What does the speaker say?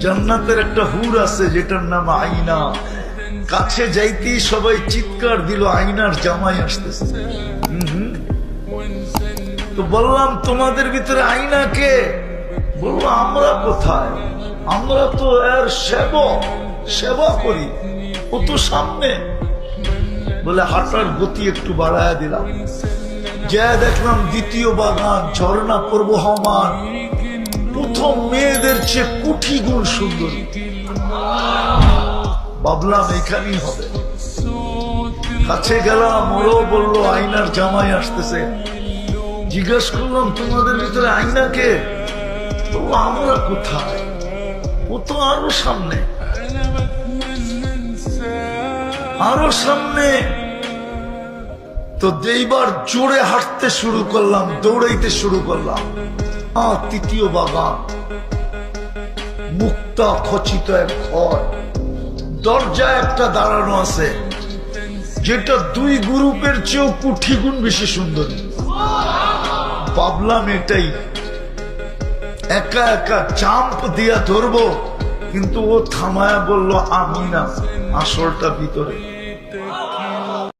জান্নাতের একটা হুর আছে যেটার নাম আইনা। কাছে যাইতেই সবাই চিৎকার দিল, আইনার জামাই আসতেছে। তো বললাম তোমাদের ভিতরে আইনা কে? বললো আমরা কোথায়, আমরা তো এর সেবা করি, ও তো সামনে। বলে হাঁটার গতি একটু বাড়ায় দিলাম, যা দেখলাম দ্বিতীয় বাগান, ঝর্ণা প্রবহমান, প্রথম মেয়েদের চেয়ে কোটি গুণ সুন্দর। ভাবলাম এখানেই হবে। কাছে গেলাম, ওরও বললো আইনার জামাই আসতেছে। জিজ্ঞেস করলাম তোমাদের ভিতরে আইনা কে? বললো আমরা কোথায়, ও তো আরো সামনে, আরো সামনে। তো এইবার জোরে হাঁটতে শুরু করলাম, দৌড়াইতে শুরু করলাম। তৃতীয় বাগান, মুক্তা খচিত এক ঘর, দরজায় একটা দাঁড়ানো আছে যেটা দুই গ্রুপের চেয়েও কোটি গুণ বেশি সুন্দরী। ভাবলাম এটাই, একা একা চাম্প দিয়া ধরবো, কিন্তু ও থামায়া বলল আমি না, আসলটা ভিতরে।